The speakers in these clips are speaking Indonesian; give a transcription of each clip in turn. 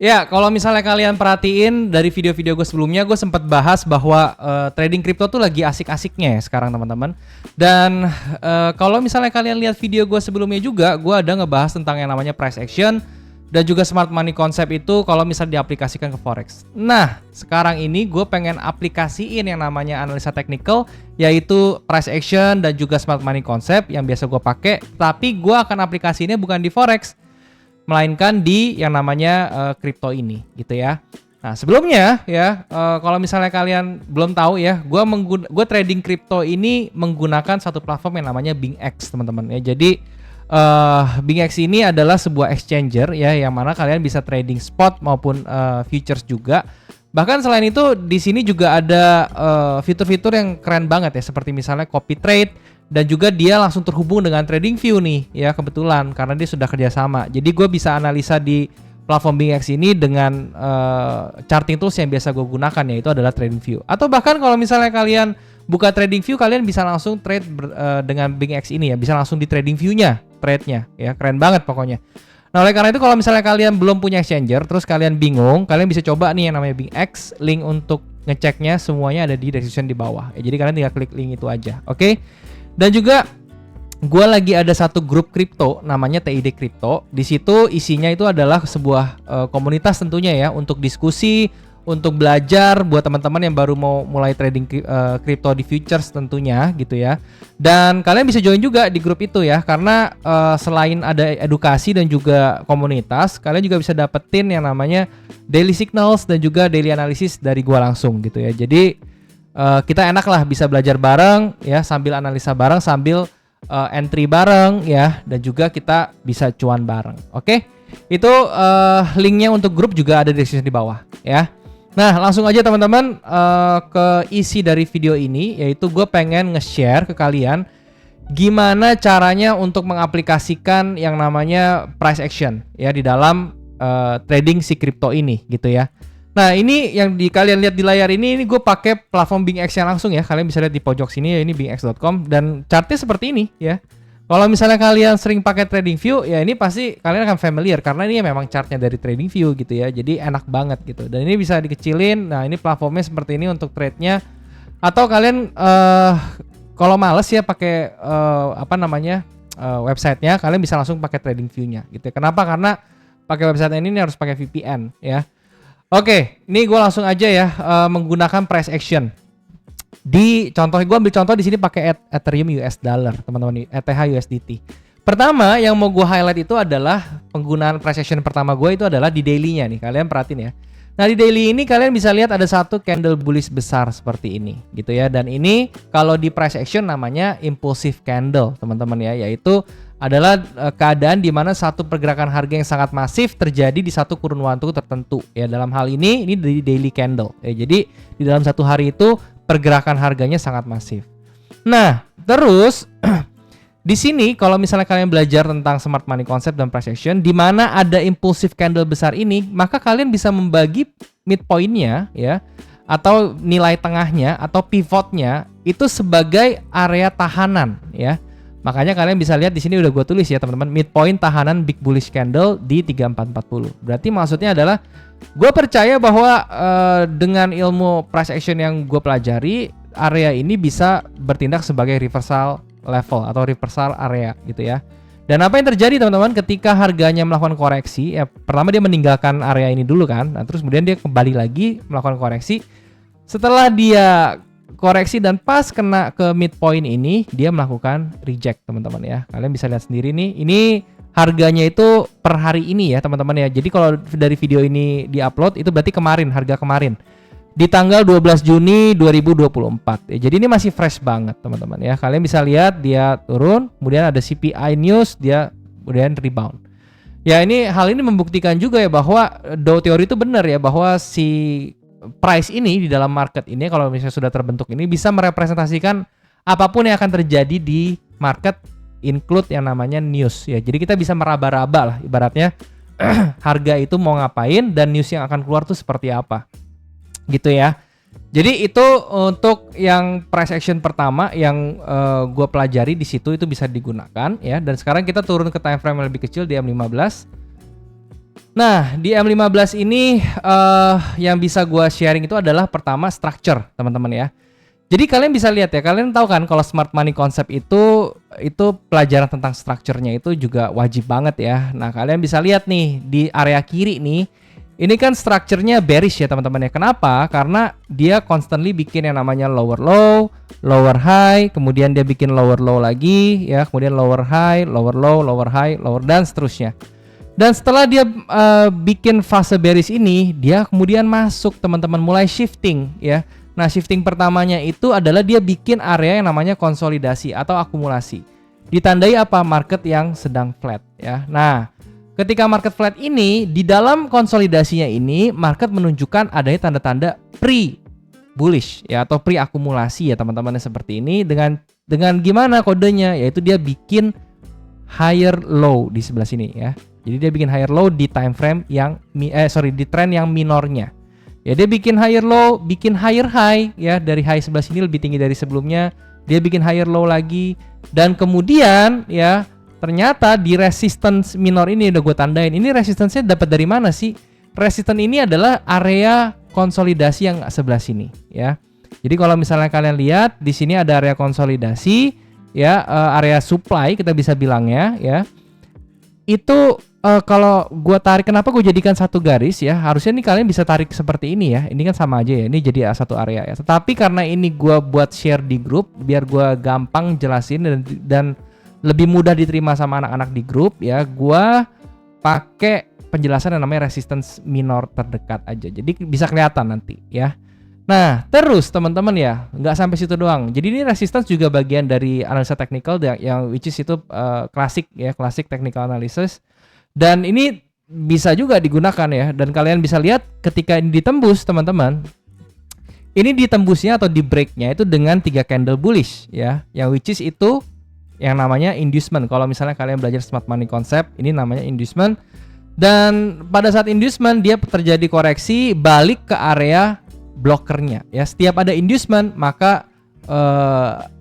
Ya, kalau misalnya kalian perhatiin dari video-video gue sebelumnya, gue sempat bahas bahwa trading crypto tuh lagi asik-asiknya ya sekarang teman-teman. Dan kalau misalnya kalian lihat video gue sebelumnya juga, gue ada ngebahas tentang yang namanya price action dan juga smart money concept itu kalau misalnya diaplikasikan ke forex. Nah, sekarang ini gue pengen aplikasiin yang namanya analisa technical, yaitu price action dan juga smart money concept yang biasa gue pakai. Tapi gue akan aplikasinya bukan di forex, melainkan di yang namanya kripto ini gitu ya. Nah sebelumnya ya kalau misalnya kalian belum tahu ya, gue trading kripto ini menggunakan satu platform yang namanya BingX teman-teman ya. Jadi BingX ini adalah sebuah exchanger ya, yang mana kalian bisa trading spot maupun futures juga. Bahkan selain itu di sini juga ada fitur-fitur yang keren banget ya, seperti misalnya copy trade. Dan juga dia langsung terhubung dengan TradingView nih ya, kebetulan karena dia sudah kerjasama. Jadi gue bisa analisa di platform BingX ini dengan charting tools yang biasa gue gunakan, yaitu adalah TradingView. Atau bahkan kalau misalnya kalian buka TradingView, kalian bisa langsung trade dengan BingX ini ya, bisa langsung di TradingView-nya trade-nya ya, keren banget pokoknya. Nah oleh karena itu kalau misalnya kalian belum punya exchanger, terus kalian bingung, kalian bisa coba nih yang namanya BingX. Link untuk ngeceknya semuanya ada di description di bawah ya, jadi kalian tinggal klik link itu aja, oke? Dan juga gue lagi ada satu grup kripto namanya TID Crypto. Di situ isinya itu adalah sebuah komunitas tentunya ya, untuk diskusi, untuk belajar buat teman-teman yang baru mau mulai trading kripto di futures tentunya gitu ya. Dan kalian bisa join juga di grup itu ya, karena selain ada edukasi dan juga komunitas, kalian juga bisa dapetin yang namanya daily signals dan juga daily analysis dari gue langsung gitu ya. Jadi kita enak lah bisa belajar bareng ya, sambil analisa bareng, sambil entry bareng ya, dan juga kita bisa cuan bareng. Oke? Itu linknya untuk grup juga ada di description di bawah ya. Nah langsung aja teman-teman ke isi dari video ini, yaitu gue pengen nge-share ke kalian gimana caranya untuk mengaplikasikan yang namanya price action ya di dalam trading si kripto ini gitu ya. Nah ini yang kalian lihat di layar ini gue pakai platform BingX yang langsung ya. Kalian bisa lihat di pojok sini ya, ini bingx.com, dan chartnya seperti ini ya. Kalau misalnya kalian sering pakai TradingView ya, ini pasti kalian akan familiar karena ini memang chartnya dari TradingView gitu ya. Jadi enak banget gitu. Dan ini bisa dikecilin. Nah ini platformnya seperti ini untuk trade-nya. Atau kalian kalau males ya pakai websitenya, kalian bisa langsung pakai TradingView-nya gitu ya. Kenapa? Karena pakai website ini harus pakai VPN ya. Oke, ini gue langsung aja ya menggunakan price action. Gue ambil contoh di sini pakai Ethereum US dollar, teman-teman, ETH USDT. Pertama yang mau gue highlight itu adalah penggunaan price action pertama gue itu adalah di daily-nya nih. Kalian perhatiin ya. Nah di daily ini kalian bisa lihat ada satu candle bullish besar seperti ini gitu ya. Dan ini kalau di price action namanya impulsive candle teman-teman ya, yaitu adalah keadaan di mana satu pergerakan harga yang sangat masif terjadi di satu kurun waktu tertentu ya. Dalam hal ini di daily candle ya. Jadi di dalam satu hari itu pergerakan harganya sangat masif. Nah terus di sini kalau misalnya kalian belajar tentang smart money concept dan price action, di mana ada impulsive candle besar ini, maka kalian bisa membagi midpointnya ya, atau nilai tengahnya atau pivotnya itu sebagai area tahanan ya. Makanya kalian bisa lihat di sini udah gue tulis ya teman-teman, midpoint tahanan big bullish candle di 3440. Berarti maksudnya adalah gue percaya bahwa dengan ilmu price action yang gue pelajari, area ini bisa bertindak sebagai reversal level atau reversal area gitu ya. Dan apa yang terjadi teman-teman ketika harganya melakukan koreksi ya, pertama dia meninggalkan area ini dulu kan, nah, terus kemudian dia kembali lagi melakukan koreksi. Setelah dia koreksi dan pas kena ke midpoint ini, dia melakukan reject teman-teman ya. Kalian bisa lihat sendiri nih, ini harganya itu per hari ini ya teman-teman ya. Jadi kalau dari video ini diupload itu berarti kemarin, harga kemarin di tanggal 12 Juni 2024 ya. Jadi ini masih fresh banget teman-teman ya. Kalian bisa lihat dia turun, kemudian ada CPI news, dia kemudian rebound. Ya ini hal ini membuktikan juga ya bahwa Dow teori itu benar ya, bahwa si price ini di dalam market ini kalau misalnya sudah terbentuk ini bisa merepresentasikan apapun yang akan terjadi di market, include yang namanya news ya. Jadi kita bisa meraba-raba lah ibaratnya harga itu mau ngapain dan news yang akan keluar tuh seperti apa gitu ya. Jadi itu untuk yang price action pertama yang gue pelajari di situ, itu bisa digunakan ya. Dan sekarang kita turun ke time frame yang lebih kecil di M15. Nah, di M15 ini yang bisa gua sharing itu adalah pertama structure, teman-teman ya. Jadi kalian bisa lihat ya, kalian tahu kan kalau smart money concept itu pelajaran tentang structure-nya itu juga wajib banget ya. Nah, kalian bisa lihat nih di area kiri nih. Ini kan structure-nya bearish ya, teman-teman ya. Kenapa? Karena dia constantly bikin yang namanya lower low, lower high, kemudian dia bikin lower low lagi ya, kemudian lower high, lower low, lower high, lower dan seterusnya. Dan setelah dia bikin fase bearish ini, dia kemudian masuk teman-teman mulai shifting ya. Nah, shifting pertamanya itu adalah dia bikin area yang namanya konsolidasi atau akumulasi. Ditandai apa? Market yang sedang flat ya. Nah, ketika market flat ini, di dalam konsolidasinya ini, market menunjukkan adanya tanda-tanda pre-bullish ya atau pre-akumulasi ya teman-teman, seperti ini dengan gimana kodenya? Yaitu dia bikin higher low di sebelah sini ya. Jadi dia bikin higher low di time frame yang di trend yang minornya. Ya, dia bikin higher low, bikin higher high ya, dari high sebelah sini lebih tinggi dari sebelumnya. Dia bikin higher low lagi dan kemudian ya ternyata di resistance minor ini udah gue tandain. Ini resistance-nya dapat dari mana sih? Resistance ini adalah area konsolidasi yang sebelah sini ya. Jadi kalau misalnya kalian lihat di sini ada area konsolidasi ya, area supply kita bisa bilangnya ya. Itu kalau gue tarik, kenapa gue jadikan satu garis ya, harusnya nih kalian bisa tarik seperti ini ya, ini kan sama aja ya, ini jadi satu area ya. Tetapi karena ini gue buat share di grup biar gue gampang jelasin dan lebih mudah diterima sama anak-anak di grup ya, gue pakai penjelasan yang namanya resistance minor terdekat aja, jadi bisa kelihatan nanti ya. Nah, terus teman-teman ya, nggak sampai situ doang. Jadi ini resistance juga bagian dari analisa technical yang which is itu klasik ya, klasik technical analysis. Dan ini bisa juga digunakan ya. Dan kalian bisa lihat ketika ini ditembus teman-teman, ini ditembusnya atau di breaknya itu dengan 3 candle bullish ya, yang which is itu yang namanya inducement. Kalau misalnya kalian belajar smart money concept, ini namanya inducement. Dan pada saat inducement dia terjadi koreksi balik ke area blokernya ya. Setiap ada inducement maka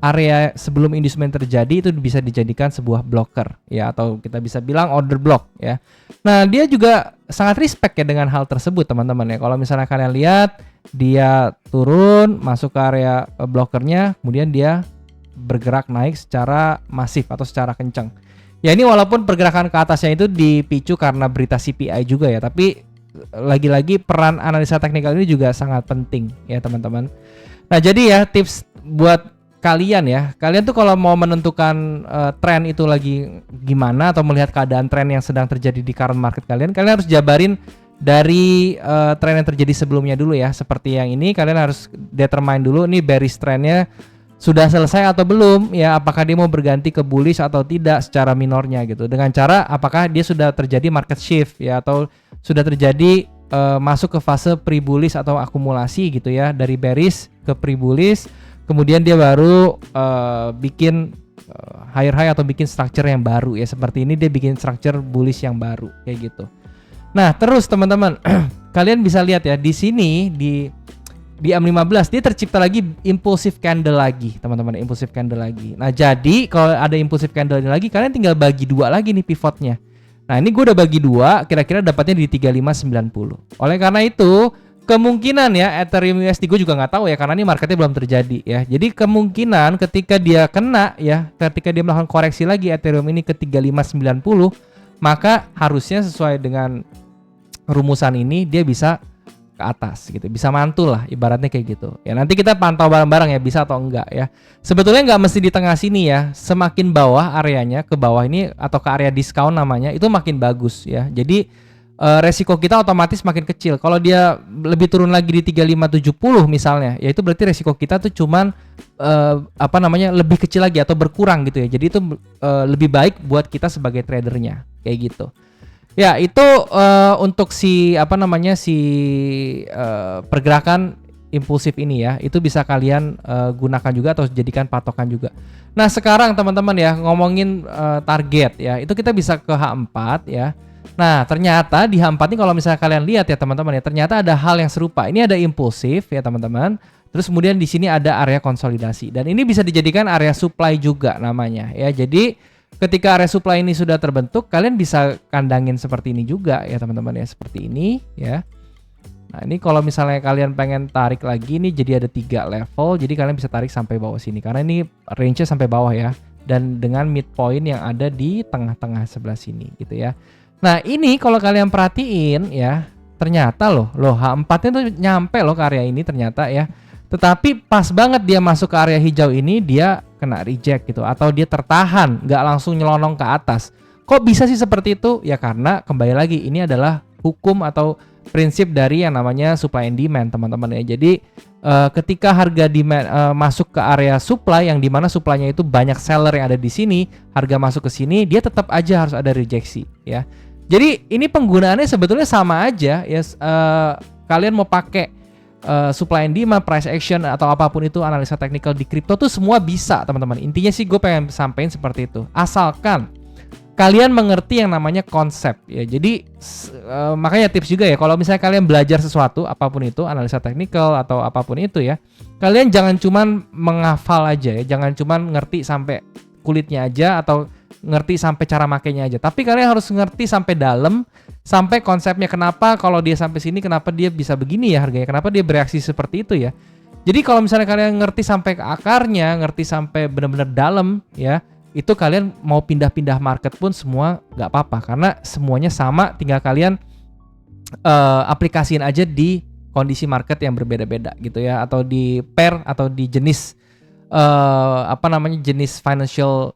area sebelum inducement terjadi itu bisa dijadikan sebuah blocker ya, atau kita bisa bilang order block ya. Nah, dia juga sangat respect ya dengan hal tersebut teman-teman ya. Kalau misalnya kalian lihat dia turun masuk ke area blockernya, kemudian dia bergerak naik secara masif atau secara kencang. Ya, ini walaupun pergerakan ke atasnya itu dipicu karena berita CPI juga ya, tapi lagi-lagi peran analisa teknikal ini juga sangat penting ya teman-teman. Nah, jadi ya tips buat kalian ya, kalian tuh kalau mau menentukan tren itu lagi gimana atau melihat keadaan tren yang sedang terjadi di current market kalian harus jabarin dari tren yang terjadi sebelumnya dulu ya. Seperti yang ini kalian harus determine dulu nih bearish trennya sudah selesai atau belum ya, apakah dia mau berganti ke bullish atau tidak secara minornya gitu, dengan cara apakah dia sudah terjadi market shift ya, atau sudah terjadi masuk ke fase pre-bullish atau akumulasi gitu ya, dari bearish ke pre-bullish, kemudian dia baru bikin higher high atau bikin structure yang baru ya, seperti ini dia bikin structure bullish yang baru kayak gitu. Nah, terus teman-teman kalian bisa lihat ya di sini di M15 dia tercipta lagi impulsive candle lagi teman-teman, impulsive candle lagi. Nah, jadi kalau ada impulsive candle ini lagi kalian tinggal bagi 2 lagi nih pivotnya. Nah, ini gue udah bagi 2, kira-kira dapatnya di 3590. Oleh karena itu kemungkinan ya Ethereum USD gue juga nggak tahu ya, karena ini marketnya belum terjadi ya. Jadi kemungkinan ketika dia kena ya, ketika dia melakukan koreksi lagi Ethereum ini ke 3590, maka harusnya sesuai dengan rumusan ini dia bisa ke atas gitu, bisa mantul lah ibaratnya kayak gitu ya. Nanti kita pantau bareng-bareng ya bisa atau enggak ya. Sebetulnya nggak mesti di tengah sini ya, semakin bawah areanya, ke bawah ini atau ke area discount namanya, itu makin bagus ya. Jadi resiko kita otomatis makin kecil. Kalau dia lebih turun lagi di 3570 misalnya, ya itu berarti resiko kita tuh cuman lebih kecil lagi atau berkurang gitu ya. Jadi itu lebih baik buat kita sebagai tradernya kayak gitu. Ya, itu untuk pergerakan impulsif ini ya, itu bisa kalian gunakan juga atau jadikan patokan juga. Nah, sekarang teman-teman ya ngomongin target ya, itu kita bisa ke H4 ya. Nah, ternyata di H4 ini kalau misalnya kalian lihat ya teman-teman ya, ternyata ada hal yang serupa. Ini ada impulsif ya teman-teman. Terus kemudian di sini ada area konsolidasi dan ini bisa dijadikan area supply juga namanya ya. Jadi ketika area supply ini sudah terbentuk, kalian bisa kandangin seperti ini juga ya teman-teman ya, seperti ini ya. Nah ini kalau misalnya kalian pengen tarik lagi nih, jadi ada 3 level, jadi kalian bisa tarik sampai bawah sini karena ini range-nya sampai bawah ya, dan dengan midpoint yang ada di tengah-tengah sebelah sini gitu ya. Nah ini kalau kalian perhatiin ya, ternyata loh H4-nya tuh nyampe loh ke area ini ternyata ya, tetapi pas banget dia masuk ke area hijau ini dia kena reject gitu, atau dia tertahan nggak langsung nyelonong ke atas. Kok bisa sih seperti itu? Ya karena kembali lagi ini adalah hukum atau prinsip dari yang namanya supply and demand teman-teman ya. Jadi ketika harga demand masuk ke area supply, yang dimana supply-nya itu banyak seller yang ada di sini, harga masuk ke sini, dia tetap aja harus ada rejeksi ya. Jadi ini penggunaannya sebetulnya sama aja ya. Kalian mau pakai supply and demand, price action atau apapun itu analisa teknikal di kripto tuh semua bisa teman-teman. Intinya sih gue pengen sampaikan seperti itu. Asalkan kalian mengerti yang namanya konsep ya. Jadi makanya tips juga ya, kalau misalnya kalian belajar sesuatu apapun itu, analisa teknikal atau apapun itu ya, kalian jangan cuman menghafal aja ya, jangan cuman ngerti sampai kulitnya aja atau ngerti sampai cara makainya aja, tapi kalian harus ngerti sampai dalam, sampai konsepnya. Kenapa kalau dia sampai sini, kenapa dia bisa begini ya harganya, kenapa dia bereaksi seperti itu ya. Jadi kalau misalnya kalian ngerti sampai ke akarnya, ngerti sampai benar-benar dalam ya, itu kalian mau pindah-pindah market pun semua nggak apa-apa, karena semuanya sama, tinggal kalian aplikasiin aja di kondisi market yang berbeda-beda gitu ya, atau di pair atau di jenis jenis financial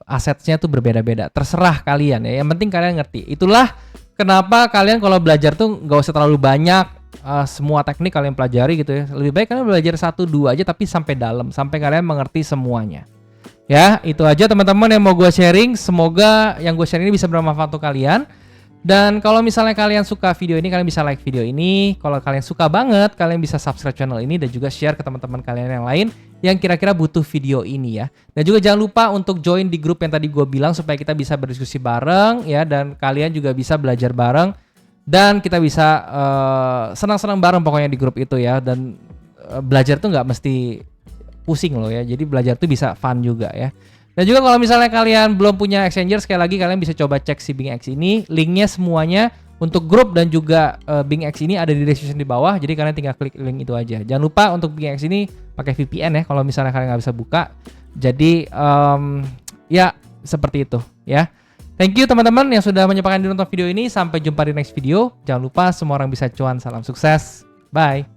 asetnya tuh berbeda-beda, terserah kalian ya, yang penting kalian ngerti. Itulah kenapa kalian kalau belajar tuh nggak usah terlalu banyak semua teknik kalian pelajari gitu ya, lebih baik kalian belajar 1-2 aja tapi sampai dalam, sampai kalian mengerti semuanya. Ya, itu aja teman-teman yang mau gue sharing. Semoga yang gue sharing ini bisa bermanfaat untuk kalian. Dan kalau misalnya kalian suka video ini, kalian bisa like video ini. Kalau kalian suka banget, kalian bisa subscribe channel ini dan juga share ke teman-teman kalian yang lain yang kira-kira butuh video ini ya. Dan juga jangan lupa untuk join di grup yang tadi gue bilang supaya kita bisa berdiskusi bareng ya, dan kalian juga bisa belajar bareng dan kita bisa senang-senang bareng pokoknya di grup itu ya. Dan belajar tuh nggak mesti pusing loh ya, jadi belajar tuh bisa fun juga ya. Dan juga kalau misalnya kalian belum punya exchanger, sekali lagi kalian bisa coba cek si BingX ini, linknya semuanya untuk grup dan juga BingX ini ada di description di bawah, jadi kalian tinggal klik link itu aja. Jangan lupa untuk BingX ini pakai VPN ya kalau misalnya kalian nggak bisa buka. Jadi ya seperti itu ya. Thank you teman-teman yang sudah menyempatkan diri nonton video ini. Sampai jumpa di next video. Jangan lupa semua orang bisa cuan. Salam sukses. Bye.